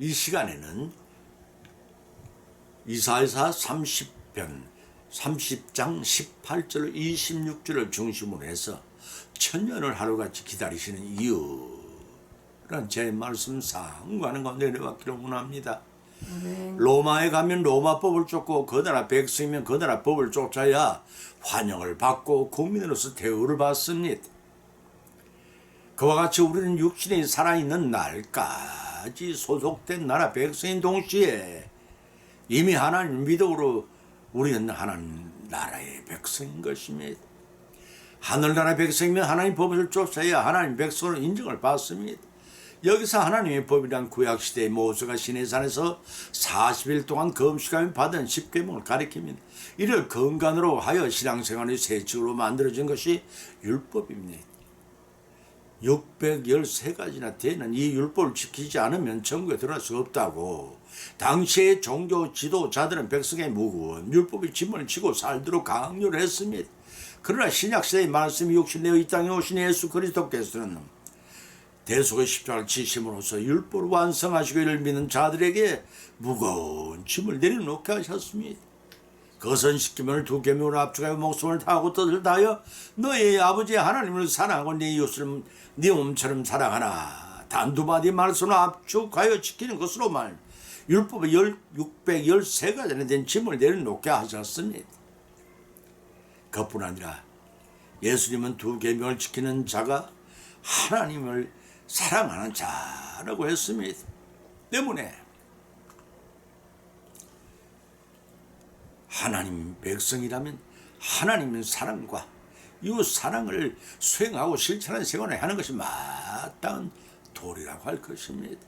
이 시간에는 이사야서 30장 18절 26절을 중심으로 해서 천년을 하루같이 기다리시는 이유란 제 말씀 상고하는 가운데 내려왔기를 원합니다. 로마에 가면 로마법을 쫓고 그 나라 백성이면 그 나라 법을 쫓아야 환영을 받고 국민으로서 대우를 받습니다. 그와 같이 우리는 육신이 살아있는 날까지 소속된 나라 백성인 동시에 이미 하나님 믿음으로 우리는 하나님 나라의 백성인 것입니다. 하늘나라 백성이면 하나님 법을 쫓아야 하나님 백성으로 인정을 받습니다. 여기서 하나님의 법이란 구약시대의 모세가 시내산에서 40일 동안 금식하며 받은 10계명을 가리킵니다. 이를 근간으로 하여 신앙생활의 세칙으로 만들어진 것이 율법입니다. 613가지나 되는 이 율법을 지키지 않으면 천국에 들어갈 수 없다고 당시의 종교 지도자들은 백성의 무거운 율법의 짐을 지고 살도록 강요를 했습니다. 그러나 신약시대의 말씀이 육신내어 이 땅에 오신 예수 그리스도께서는 대속의 십자가를 지심으로써 율법을 완성하시고 이를 믿는 자들에게 무거운 짐을 내려놓게 하셨습니다. 그것은 십계명을 두 계명으로 압축하여 목숨을 다하고 뜻을 다하여 너의 아버지 하나님을 사랑하고 네 이웃을 네 몸처럼 사랑하라. 단두 마디 말씀을 압축하여 지키는 것으로 말 율법의 613가지나 된 짐을 내려놓게 하셨습니다. 그뿐 아니라 예수님은 두 계명을 지키는 자가 하나님을 사랑하는 자라고 했습니다. 때문에 하나님 백성이라면 하나님의 사랑과 이웃 사랑을 수행하고 실천하는 생활을 하는 것이 마땅한 도리라고 할 것입니다.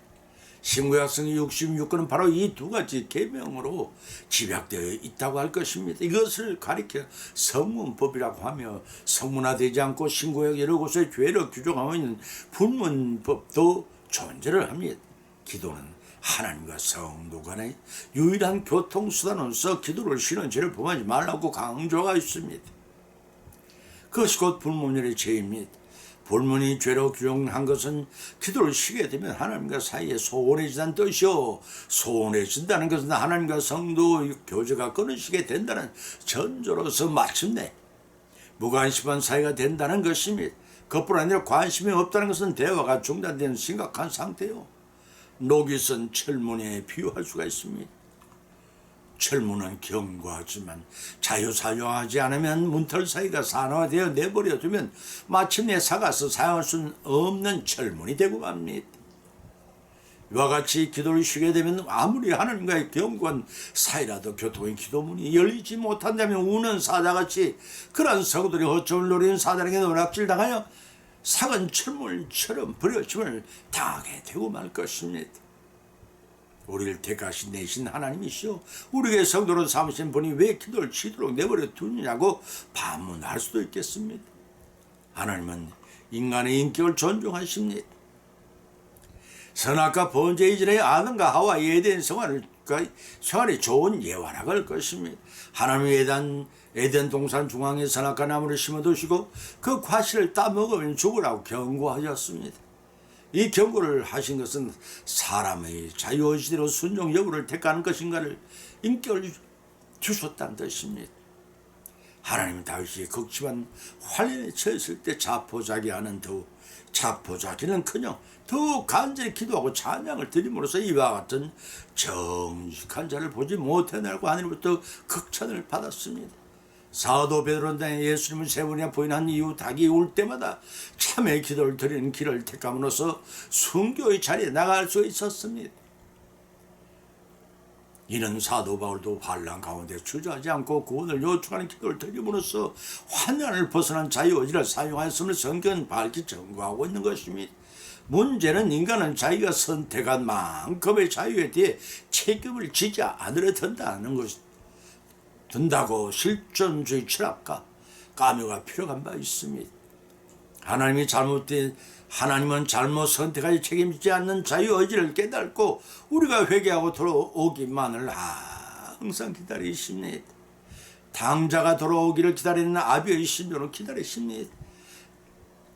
신구약성의 66권은 바로 이 두 가지 계명으로 집약되어 있다고 할 것입니다. 이것을 가리켜 성문법이라고 하며 성문화되지 않고 신구약 여러 곳에 죄를 규정하고 있는 불문법도 존재를 합니다. 기도는 하나님과 성도 간의 유일한 교통수단으로서 기도를 쉬는 죄를 범하지 말라고 강조가 있습니다. 그것이 곧 불문율의 죄입니다. 불문이 죄로 규정한 것은 기도를 쉬게 되면 하나님과 사이에 소원해진다는 뜻이요, 소원해진다는 것은 하나님과 성도 교제가 끊어지게 된다는 전조로서 마침내 무관심한 사이가 된다는 것입니다. 그뿐 아니라 관심이 없다는 것은 대화가 중단되는 심각한 상태요. 녹이 쓴 철문에 비유할 수가 있습니다. 철문은 견고하지만 자유사용하지 않으면 문틀 사이가 산화되어 내버려 두면 마침내 사가서 사용할 수 없는 철문이 되고 맙니다. 이와 같이 기도를 쉬게 되면 아무리 하나님과의 견고한 사이라도 교통의 기도문이 열리지 못한다면 우는 사자같이 그러한 성도들이 허점을 노리는 사단에게 노략질당하여 작은 철문처럼 버려짐을 당하게 되고 말 것입니다. 우리를 택하신 내신 하나님이시오 우리에게 성도로 삼으신 분이 왜 기도를 치도록 내버려 두느냐고 반문할 수도 있겠습니다. 하나님은 인간의 인격을 존중하십니다. 선악과 번제 이전에 아담과 하와의 에덴 생활이 좋은 예화라고 할 것입니다. 하나님이 에덴 동산 중앙에 선악과 나무를 심어두시고 그 과실을 따먹으면 죽으라고 경고하셨습니다. 이 경고를 하신 것은 사람의 자유의지대로 순종 여부를 택하는 것인가를 인격을 주셨다는 뜻입니다. 하나님은 다윗이 극심한 환란에 처했을 때 자포자기하는 자포자기는커녕 더욱 간절히 기도하고 찬양을 드림으로써 이와 같은 정직한 자를 보지 못해내고 하늘로부터 극찬을 받았습니다. 사도 베드로는 예수님을 세 번이나 부인한 이후 닭이 울 때마다 참의 기도를 드리는 길을 택함으로써 순교의 자리에 나갈 수 있었습니다. 이는 사도 바울도 환난 가운데 주저하지 않고 구원을 요청하는 기도를 드림으로써 환난을 벗어난 자유의지를 사용하였음을 성경은 밝히 증거하고 있는 것입니다. 문제는 인간은 자기가 선택한 만큼의 자유에 대해 책임을 지지 않으려 든다는 것입니다. 든다고 실존주의 철학과 까묘가 필요한 바 있습니다. 하나님은 잘못 선택하여 책임지지 않는 자유의지를 깨닫고 우리가 회개하고 돌아오기만을 항상 기다리십니다. 당자가 돌아오기를 기다리는 아비의 심정으로 기다리십니다.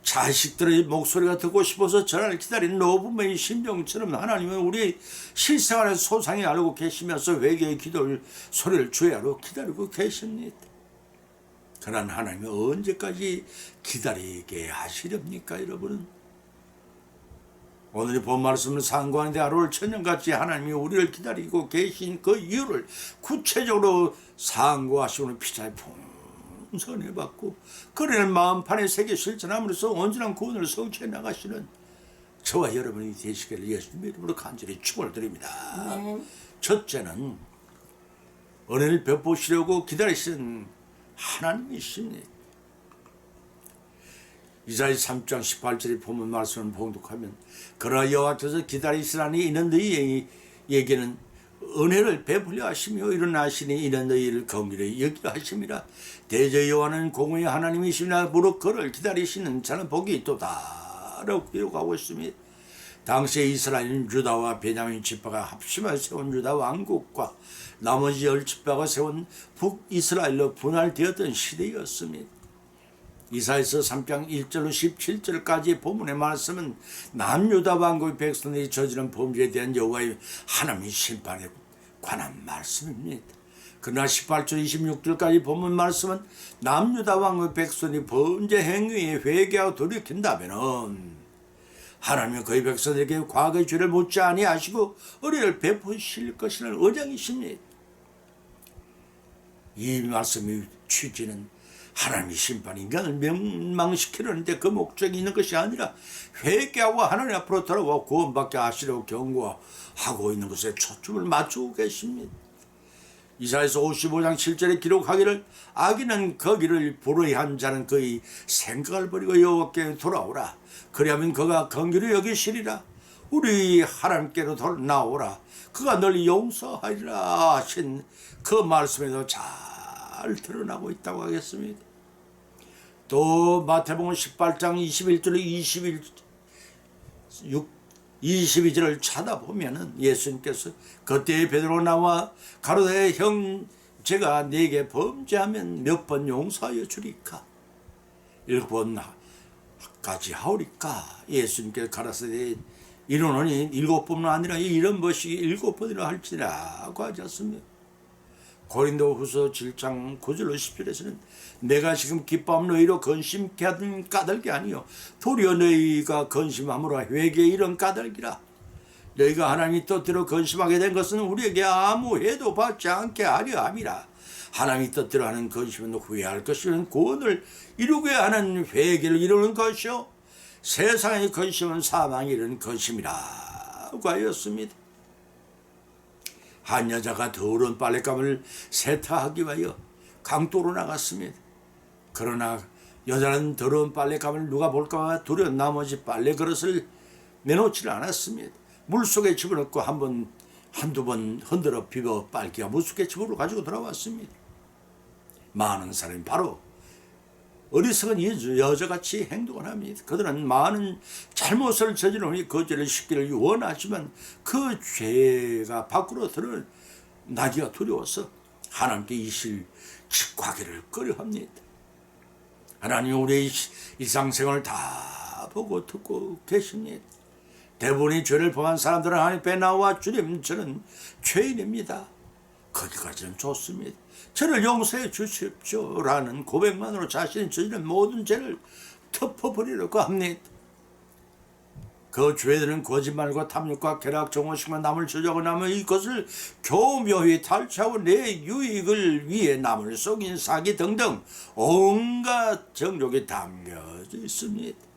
자식들의 목소리가 듣고 싶어서 전화를 기다린 노부모의 심정처럼 하나님은 우리 실생활의 소상히 알고 계시면서 회개의 기도를 소리를 주야로 기다리고 계십니다. 그러나 하나님이 언제까지 기다리게 하시렵니까, 여러분은? 오늘의 본 말씀을 상고하는데 하루를 천년같이 하나님이 우리를 기다리고 계신 그 이유를 구체적으로 상고하시고는 피차에 풍성히 받고 그러는 마음판에 새겨 실천함으로써 온전한 구원을 성취해 나가시는 저와 여러분이 되시기를 예수님의 이름으로 간절히 축원을 드립니다. 첫째는 은혜를 베푸시려고 기다리신 하나님이십니다. 이사야 3장 18절의 본문 말씀을 봉독하면 그러나 여호와께서 기다리시라니 이는 너희에게는 은혜를 베풀려 하시며 일어나시니 이는 너희를 긍휼히 여기려 하심이라. 대저 여호와는 공의의 하나님이시나 무릇 그를 기다리시는 자는 복이 있도다 라고 기록하고 있습니다. 당시에 이스라엘은 유다와 베냐민 지파가 합심하여 세운 유다 왕국과 나머지 10지파가 세운 북이스라엘로 분할되었던 시대였습니다. 이사야서 3장 1절로 17절까지 본문의 말씀은 남유다 왕국의 백성들이 저지른 범죄에 대한 여호와의 하나님의 심판에 관한 말씀입니다. 그러나 18절 26절까지 본문 말씀은 남유다 왕국의 백성이 범죄 행위에 회개하고 돌이킨다면 하나님은 그의 백성에게 과거의 죄를 묻지 아니하시고 은혜를 베푸실 것이라는 의장이십니다. 이 말씀의 취지는 하나님의 심판이 인간을 멸망시키려는데 그 목적이 있는 것이 아니라 회개하고 하나님 앞으로 돌아와 구원받게 하시려고 경고하고 있는 것에 초점을 맞추고 계십니다. 이사야서 55장 7절에 기록하기를 악인은 거기를 불의한 자는 그의 생각을 버리고 여호와께 돌아오라. 그리하면 그가 긍휼히 여기시리라. 우리 하나님께로 나오라. 그가 널 용서하리라 하신 그 말씀에도 잘 드러나고 있다고 하겠습니다. 또 마태복음 18장 21절로 22절을 찾아보면 예수님께서 그때 베드로 나와 가로되 형 제가 네게 범죄하면 몇 번 용서하여 주리까? 7번까지 하오리까? 예수님께서 가라사대 이르노니 7번은 아니라 이런 것이 7번이라 할지라고 하셨습니다. 고린도후서 7장 9절로 10절에서는 내가 지금 기뻐함 너희로 근심케 하던 까닭이 아니요 도리어 너희가 근심함으로 회개에 이런 까닭이라. 너희가 하나님의 뜻대로 근심하게 된 것은 우리에게 아무 해도 받지 않게 하려 함이라. 하나님의 뜻대로 하는 근심은 후회할 것이면 구원을 이루게 하는 회개를 이루는 것이요 세상의 근심은 사망에 이르는 근심이라고 하였습니다. 한 여자가 더러운 빨랫감을 세탁하기 위하여 강도로 나갔습니다. 그러나 여자는 더러운 빨랫감을 누가 볼까 두려워 나머지 빨래 그릇을 내놓지를 않았습니다. 물속에 집어넣고 한두 번 흔들어 비벼 빨기가 물속에 집으로 가지고 돌아왔습니다. 많은 사람이 바로 어리석은 여자같이 행동을 합니다. 그들은 많은 잘못을 저지르니 그 죄를 씻기를 원하지만 그 죄가 밖으로 드러나기가 두려워서 하나님께 이실 직과기를 꺼려합니다. 하나님이 우리의 일상생활을 다 보고 듣고 계십니다. 대부분의 죄를 범한 사람들은 하나님 앞에 나와 주님 저는 죄인입니다. 거기까지는 좋습니다. 저를 용서해 주십시오 라는 고백만으로 자신이 저지른 모든 죄를 덮어버리려고 합니다. 그 죄들은 거짓말과 탐욕과 쾌락, 정오식만 남을 저주하고 남을 이것을 교묘히 탈취하고 내 유익을 위해 남을 속인 사기 등등 온갖 정욕이 담겨져 있습니다.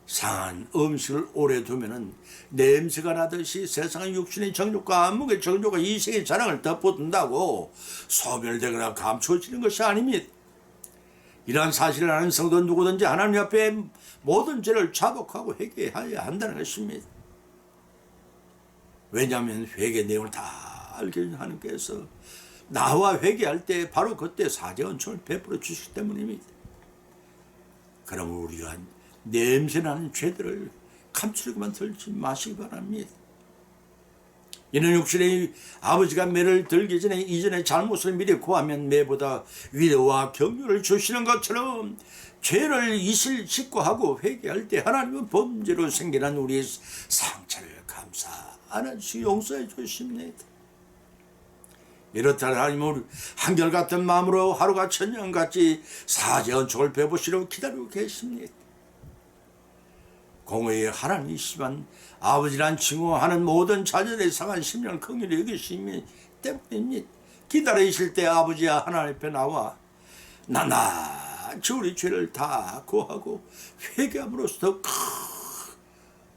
상한 음식을 오래 두면은 냄새가 나듯이 세상의 육신의 정욕과 안목의 정욕과 이생의 자랑을 덮어둔다고 소멸되거나 감추어지는 것이 아닙니다. 이러한 사실을 아는 성도 누구든지 하나님 앞에 모든 죄를 자복하고 회개해야 한다는 것입니다. 왜냐하면 회개 내용을 다 알게 하나님께서 나와 회개할 때 바로 그때 사죄은총을 베풀어 주시기 때문입니다. 그러면 우리가 냄새나는 죄들을 감추려고만 들지 마시기 바랍니다. 이는 육신의 아버지가 매를 들기 전에 이전의 잘못을 미리 구하면 매보다 위로와 격려를 주시는 것처럼 죄를 이슬 직고하고 회개할 때 하나님은 범죄로 생겨난 우리의 상처를 감사 안아주시고 용서해 주십니다. 이렇다 하나님은 한결같은 마음으로 하루가 천년같이 사제 언총을 베푸시려 기다리고 계십니다. 공의의 하나님이시만 아버지란 칭호하는 모든 자녀들의 상한 심령 긍휼히 여기시기 때문입니다. 기다리실 때 아버지와 하나님 앞에 나와 나나지 우리 죄를 다 고하고 회개함으로써 더 큰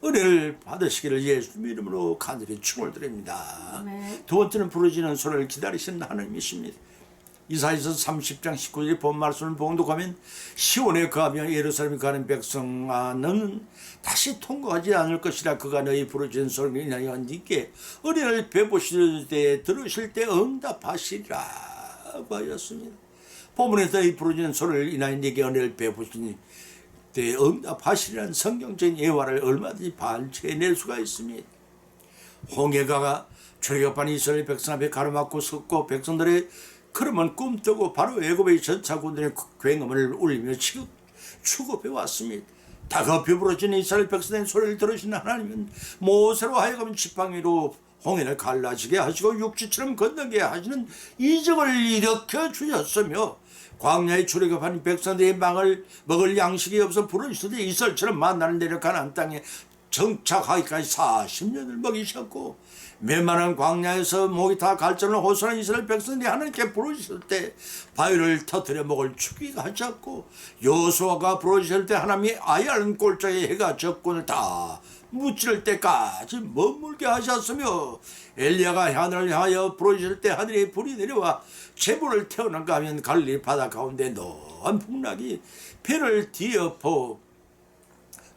은혜를 받으시기를 예수 이름으로 간절히 축원을 드립니다. 두 번째는 부르짖는 소리를 기다리시는 하나님이십니다. 이사야서 30장 19절 본 말씀을 봉독하면 시온에 거하며 예루살렘에 가는 백성아 너는 다시 통과하지 않을 것이라 그가 너희 부르짖는 소리를 인하여 네게 은혜를 베푸실 때 들으실 때 응답하시리라 고 하였습니다. 본문에서 이 부르짖는 소리를 인하여 네게 은혜를 베푸시니 때 응답하시리라는 성경적인 예화를 얼마든지 반체해낼 수가 있습니다. 홍해가 출애굽한 이스라엘 백성 앞에 가로막고 섰고 백성들의 그러면 꿈뜨고 바로 애굽의 전차군들의 굉음을 울리며 추급해 왔습니다. 다급히 부러진 이스라엘 백성의 소리를 들으신 하나님은 모세로 하여금 지팡이로 홍해를 갈라지게 하시고 육지처럼 건너게 하시는 이적을 일으켜 주셨으며 광야에 출애굽한 백성들의 망을 먹을 양식이 없어 부르실 때 이슬처럼 만나를 내려 가나안 땅에 정착하기까지 40년을 먹이셨고 메마른 광야에서 목이 다 갈증을 호소한 이스라엘 백성들이 하나님께 부르실 때 바위를 터뜨려 목을 죽이게 하셨고 여호수아가 부르실 때 하나님이 아야른 골짜기에 해가 적군을 다 무찌를 때까지 머물게 하셨으며 엘리야가 하늘을 향하여 부르실 때 하늘에 불이 내려와 재물을 태우는가 하면 갈릴리 바다 가운데 노한 풍랑이 배를 뒤엎어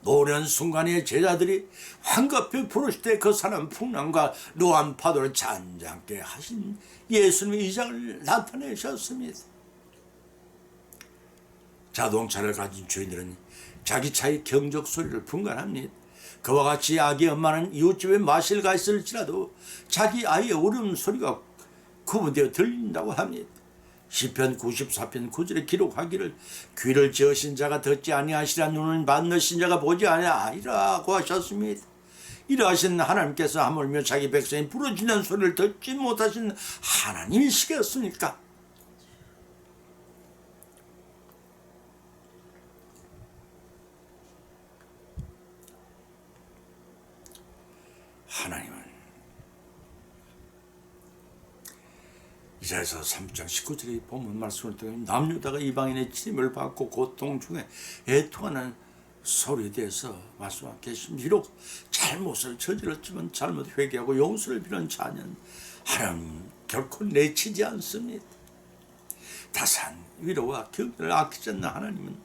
노련 순간에 제자들이 황급히 부르실 때 그 사람 풍랑과 노한 파도를 잔잔케 하신 예수님의 이장을 나타내셨습니다. 자동차를 가진 주인들은 자기 차의 경적 소리를 분간합니다. 그와 같이 아기 엄마는 이웃집에 마실 가 있을지라도 자기 아이의 울음소리가 구분되어 들린다고 합니다. 시편 94편 9절에 기록하기를 귀를 지으신 자가 듣지 아니하시라 눈을 만드신 자가 보지 아니하리라고 하셨습니다. 이러하신 하나님께서 하물며 자기 백성이 부르짖는 소리를 듣지 못하신 하나님이시겠습니까? 하나님은 이사야서 3장 19절의 본문 말씀을 통해 남유다가 이방인의 침을 받고 고통 중에 애통하는 소리에 대해서 말씀하고 계십니다. 비록 잘못을 저질렀지만 잘못 회개하고 용서를 빌는 자녀는 하나님 결코 내치지 않습니다. 다산 위로와 격려를 아끼지 않는 하나님은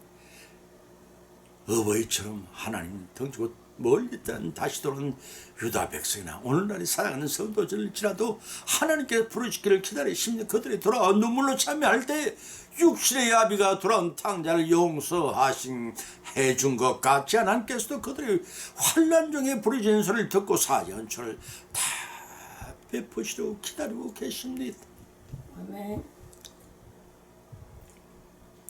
어버이처럼 하나님 덩치고 멀리 있던 다시 돌아온 유다 백성이나 오늘날이 사랑하는 성도들일지라도 하나님께 부르시기를 기다리십니다. 그들이 돌아와 눈물로 참여할 때 육신의 아비가 돌아온 탕자를 용서하신 해준 것 같지 하나님께서도 그들의 환난 중에 부르짖는 소리를 듣고 사연초를 다 베푸시려고 기다리고 계십니다. 아멘.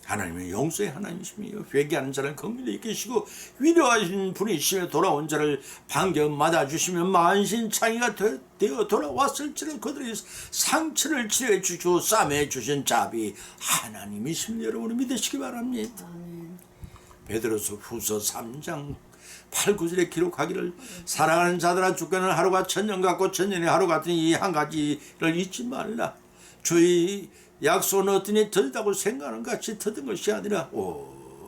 하나님은 용서의 하나님이시며 회개하는 자를 긍휼히 여기시고 위로하신 분이시며 돌아온 자를 반겨 맞아주시며 만신창이가 되어 돌아왔을지라도 그들의 상처를 치료해 주시고 싸매 주신 자비 하나님이십니다. 여러분이 믿으시기 바랍니다. 베드로서 후서 3장 8, 9절에 기록하기를 사랑하는 자들아 주께는 하루가 천년 같고 천년이 하루 같은 이 한 가지를 잊지 말라. 주의 약속은 어떠니 더디다고 생각하는 같이 더딘 것이 아니라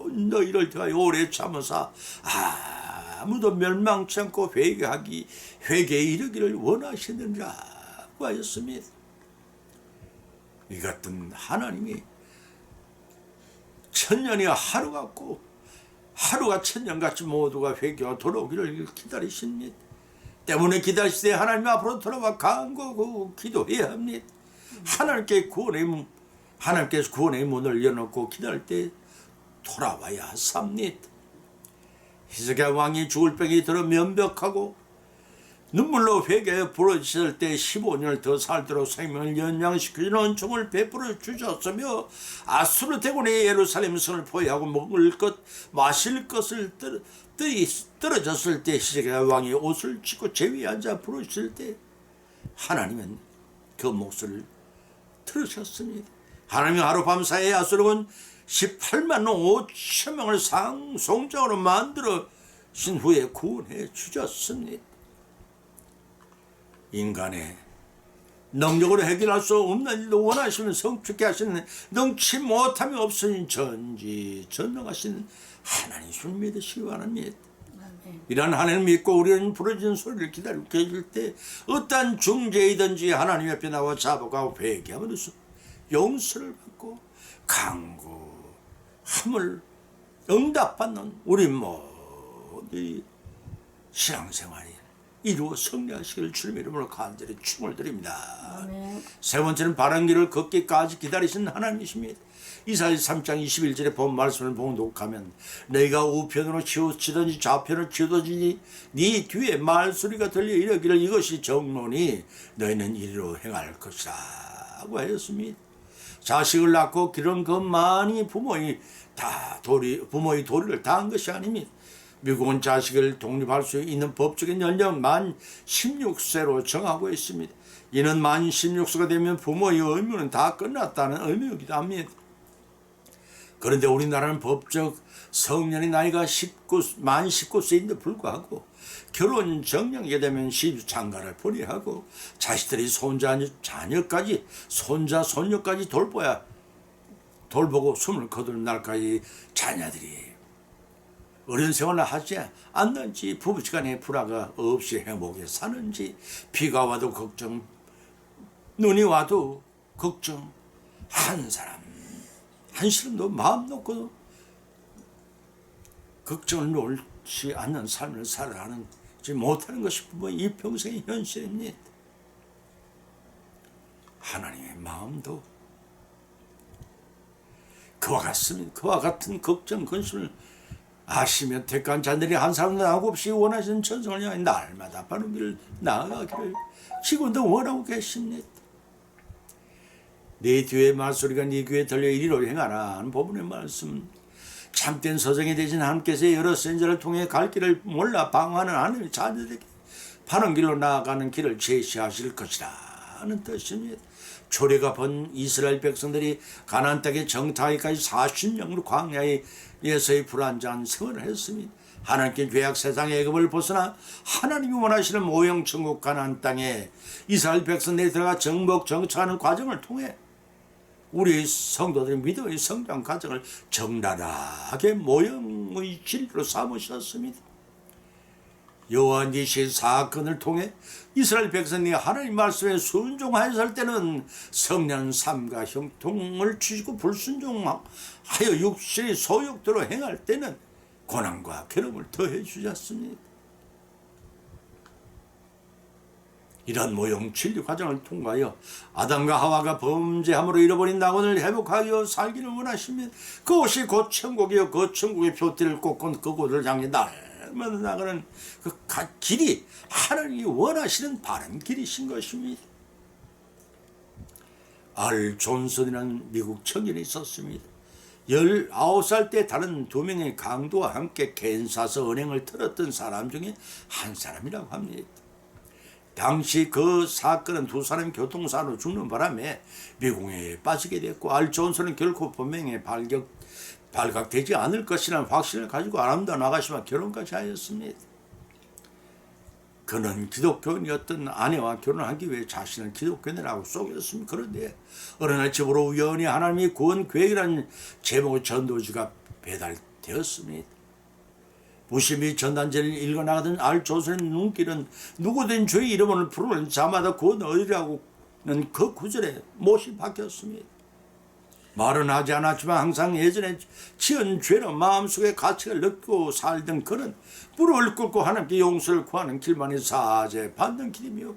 너희를 대하여 오래 참으사 아무도 멸망치 않고 회개에 이르기를 원하시느니라고 하였습니다. 이 같은 하나님이 천년이 하루 같고 하루가 천년같이 모두가 회개와 돌아오기를 기다리십니다. 때문에 기다리시되 하나님 앞으로 돌아와 간구하고 기도해야 합니다. 하나님께서 구원의 문을 열어놓고 기다릴 때 돌아와야 삽니다. 히스기야 왕이 죽을 병이 들어 면벽하고 눈물로 회개에 부러졌을 때 15년을 더 살도록 생명을 연장시키는 은총을 베풀어 주셨으며 아수르 대군의 예루살렘 성을 포위하고 먹을 것 마실 것을 떨어졌을 때 시제기야 왕이 옷을 찢고 제위에 앉아 부르실 때 하나님은 그 목소리를 들으셨습니다. 하나님이 하룻밤 사이에 아수르군 18만 5천 명을 상송장으로 만들어신 후에 구원해 주셨습니다. 인간의 능력으로 해결할 수 없는 일도 원하시면 성취케 하시는 능치 못함이 없으신 전지전능하신 하나님을 믿으시기 바랍니다. 이런 하나님을 믿고 우리는 부러진 소리를 기다리고 계실 때 어떠한 중재이든지 하나님 옆에 나와 자복하고 회개함으로써 용서를 받고 간구함을 응답받는 우리 모두 신앙생활이 이루어 승리하시기를 주님의 이름으로 간절히 축원을 드립니다. 아멘. 세 번째는 바른 길을 걷기까지 기다리신 하나님이십니다. 이사야 3장 21절에 본 말씀을 봉독하면 너희가 우편으로 치우치든지 좌편으로 치우든지 네 뒤에 말소리가 들려 이르기를 이것이 정론이 너희는 이리로 행할 것이라 하고 하였습니다. 자식을 낳고 기른 그 많이 부모의 도리를 다한 것이 아닙니다. 미국은 자식을 독립할 수 있는 법적인 연령 만 16세로 정하고 있습니다. 이는 만 16세가 되면 부모의 의무는 다 끝났다는 의미이기도 합니다. 그런데 우리나라는 법적 성년의 나이가 만 19세인데 불구하고 결혼 정령이 되면 시주장가를 포기하고 자식들이 손자 손녀까지 돌보고 숨을 거두는 날까지 자녀들이 어려운 생활을 하지 않는지 부부지간에 불화가 없이 행복하게 사는지 비가 와도 걱정 눈이 와도 걱정 한 사람도 마음 놓고 걱정을 놓지 않는 삶을 살아가지 못하는 것이 부모의 일평생의 현실입니다. 하나님의 마음도 그와 같습니다. 그와 같은 걱정 근심을 아시며 택한 자들이 한 사람도 나고 없이 원하시는 천성을 향해 날마다 바른 길을 나아가기를 지금도 원하고 계십니다. 네 뒤에 말소리가 네 귀에 들려 이리로 행하라 하는 본문의 말씀, 참된 서정이 되신 하나님께서 여러 선지자를 통해 갈 길을 몰라 방황하는 하나님의 자녀들에게 바른 길로 나아가는 길을 제시하실 것이라 하는 뜻입니다. 초래가 본 이스라엘 백성들이 가나안 땅에 정착하기까지 40년으로 광야에서의 불안정한 생활을 했습니다. 하나님께 죄악 세상의 애굽을 벗어나 하나님이 원하시는 모형 천국 가나안 땅에 이스라엘 백성들이 들어가 정착하는 과정을 통해 우리 성도들의 믿음의 성장 과정을 적나라하게 모형의 진리로 삼으셨습니다. 여호와 니시 사건을 통해 이스라엘 백성이 하나님 말씀에 순종하였을 때는 성령 삶과 형통을 주시고 불순종하여 육신의 소욕대로 행할 때는 고난과 괴로움을 더해 주셨습니다. 이런 모형 진리 과정을 통과하여 아담과 하와가 범죄함으로 잃어버린 낙원을 회복하여 살기를 원하시면 그곳이 곧 천국이요 그 천국의 표티를 꽂고 그곳을 향해 날마다 나가는 그 길이 하나님이 원하시는 바른 길이신 것입니다. 알 존슨이라는 미국 청년이 있었습니다. 19살 때 다른 2명의 강도와 함께 캔사스 은행을 털었던 사람 중에 한 사람이라고 합니다. 당시 그 사건은 2사람이 교통사고로 죽는 바람에 미궁에 빠지게 됐고 알 존슨은 결코 범행에 발각되지 않을 것이라는 확신을 가지고 아름다운 아가씨와 결혼까지 하였습니다. 그는 기독교인이었던 아내와 결혼하기 위해 자신을 기독교인이라고 속였습니다. 그런데 어느 날 집으로 우연히 하나님의 구원 계획이라는 제목의 전도지가 배달되었습니다. 무심히 전단지를 읽어나가던 알 존슨의 눈길은 누구든 주의 이름을 부르는 자마다 구원 얻으라고는 그 구절에 못이 박혔습니다. 말은 하지 않았지만 항상 예전에 지은 죄로 마음속에 가책을 느끼고 살던 그는 무릎을 꿇고 하나님께 용서를 구하는 길만이 사죄 받는 길이며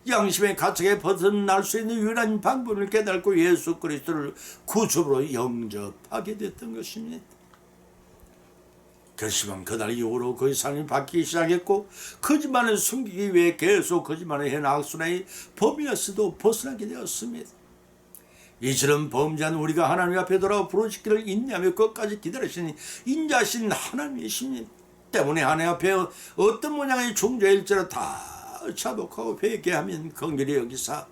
양심의 가책에 벗어날 수 있는 유일한 방법을 깨닫고 예수 그리스도를 구주로 영접하게 됐던 것입니다. 결심한 그날 이후로 그 삶이 바뀌기 시작했고 거짓말을 숨기기 위해 계속 거짓말을 해나 악순환의 범위에서도 벗어나게 되었습니다. 이처럼 범죄한 우리가 하나님 앞에 돌아와 부르시기를 인내하며 끝까지 기다리시니 인자하신 하나님이십니다. 때문에 하나님 앞에 어떤 모양의 종자일지라 다 자복하고 회개하면 긍휼히 여기사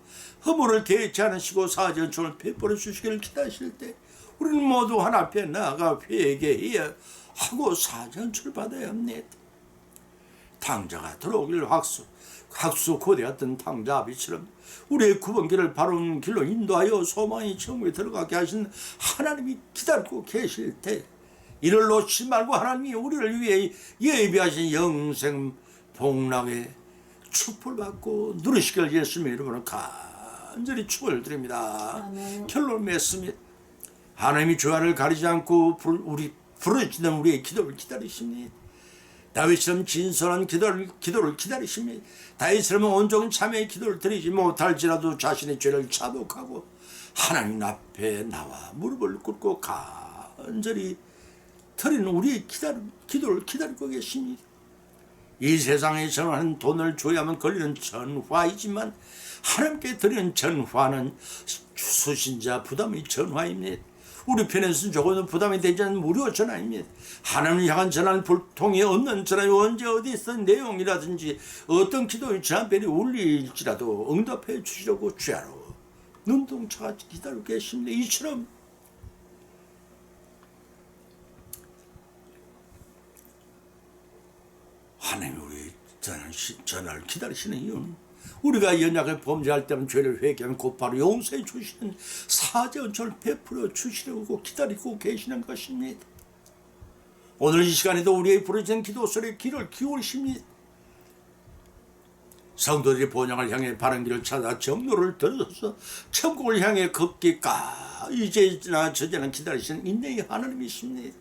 허물을 개의치 않으시고 사지 은총을 베풀어 주시기를 기다리실 때 우리는 모두 하나님 앞에 나아가 회개해야 하고 사지 은총을 받아야 합니다. 탕자가 들어오길 학수 고대했던 탕자 아비처럼 우리의 구번기를 바른 길로 인도하여 소망이 천국에 들어가게 하신 하나님이 기다리고 계실 때 이를 놓치지 말고 하나님이 우리를 위해 예비하신 영생 복락의 축복을 받고 누리시길 예수님의 이름으로 간절히 축원을 드립니다. 아멘. 결론 맺습니다. 하나님이 주안을 가리지 않고 부르짖는 우리의 기도를 기다리십니다. 다윗처럼 진솔한 기도를 기다리십니다. 다윗처럼 온종일 참회의 기도를 드리지 못할지라도 자신의 죄를 자복하고 하나님 앞에 나와 무릎을 꿇고 간절히 드리는 우리의 기도를 기다리고 계십니다. 이 세상에 전하는 돈을 줘야만 걸리는 전화이지만 하나님께 드리는 전화는 수신자 부담의 전화입니다. 우리 편에서는 조금은 부담이 되지 않는 무료 전화입니다. 하나님을 향한 전화는 불통이 없는 전화요 언제 어디서 내용이라든지 어떤 기도의 전화벨이 울릴지라도 응답해 주시려고 주야로 눈동자같이 기다리고 계십니다. 이처럼 하나님이 우리 전화를 기다리시는 이유는 우리가 연약을 범죄할 때는 죄를 회개하면 곧바로 용서해 주시는 사죄 은총을 베풀어 주시려고 기다리고 계시는 것입니다. 오늘 이 시간에도 우리의 부르짖는 기도 소리에 귀를 기울이십니다. 성도들이 본향을 향해 바른 길을 찾아 정로를 들어서 천국을 향해 걷기까 이제나 저제나 기다리시는 인내의 하나님이십니다.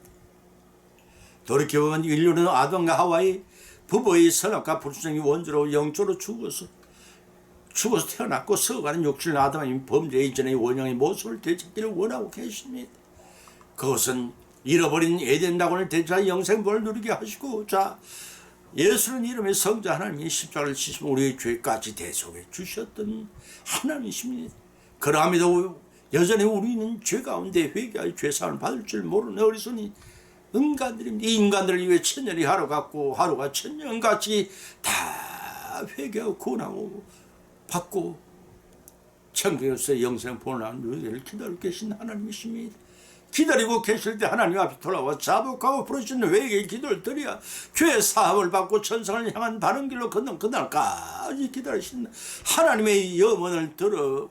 돌이켜보면 인류는 아담과 하와의 부부의 선악과 불순종의 원조로 영조로 죽어서 태어났고 썩어가는 욕실 아담의 범죄 이전의 원형의 모습을 되찾기를 원하고 계십니다. 그것은 잃어버린 에덴 낙원을 되찾아 영생복을 누리게 하시고 예수는 이름의 성자 하나님이 십자가를 지시며 우리의 죄까지 대속해 주셨던 하나님이십니다. 그러함에도 여전히 우리는 죄 가운데 회개하여 죄사함을 받을 줄 모르는 어리석은 인간들입니다. 이 인간들을 위해 천년이 하루 같고 하루가 천년같이 다 회개하고 구원하고 받고 천국에서 영생 본한 누리를 기다리고 계신 하나님이십니다. 기다리고 계실 때 하나님 앞에 돌아와 자복하고 부르시는 회개의 기도를 드려야 죄 사함을 받고 천상을 향한 바른 길로 걷는 그날까지 기다리신 하나님의 염원을 들어야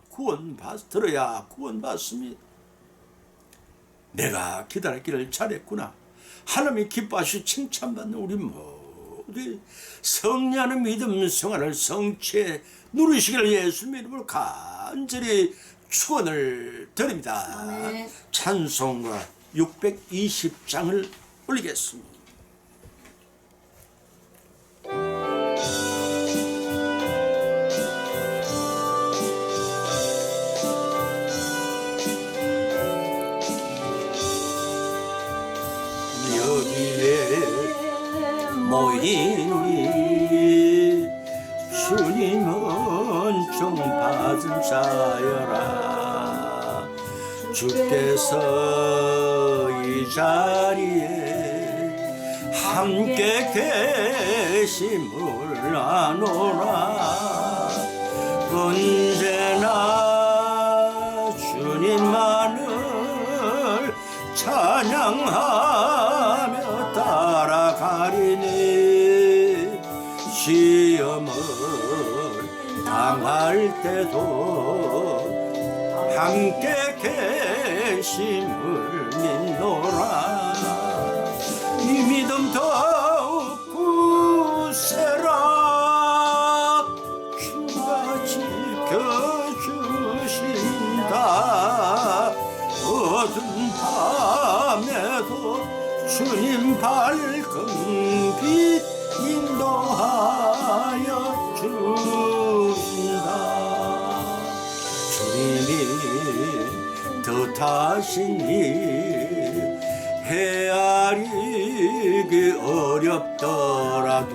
구원받습니다. 내가 기다렸기를 잘했구나. 하나님이 기뻐하시고 칭찬받는 우리 모두 성령의 믿음 생활을 성취해 누리시기를 예수님의 이름으로 간절히 축원을 드립니다. 아멘. 찬송가 620장을 올리겠습니다. 여기에 모인 우리 주님은 종받은 자여라. 주께서 이 자리에 함께 계심을 아노라. 언제나 주님만을 찬양하며 따라가리니 시험을 당할 때도 함께 계심을 믿노라. 이 믿음 더욱 굳세라. 주가 지켜주신다. 어두운 밤에도 주님 밝은 빛 인도하여 주신다. 주님이 뜻하시니 헤아리게 어렵더라도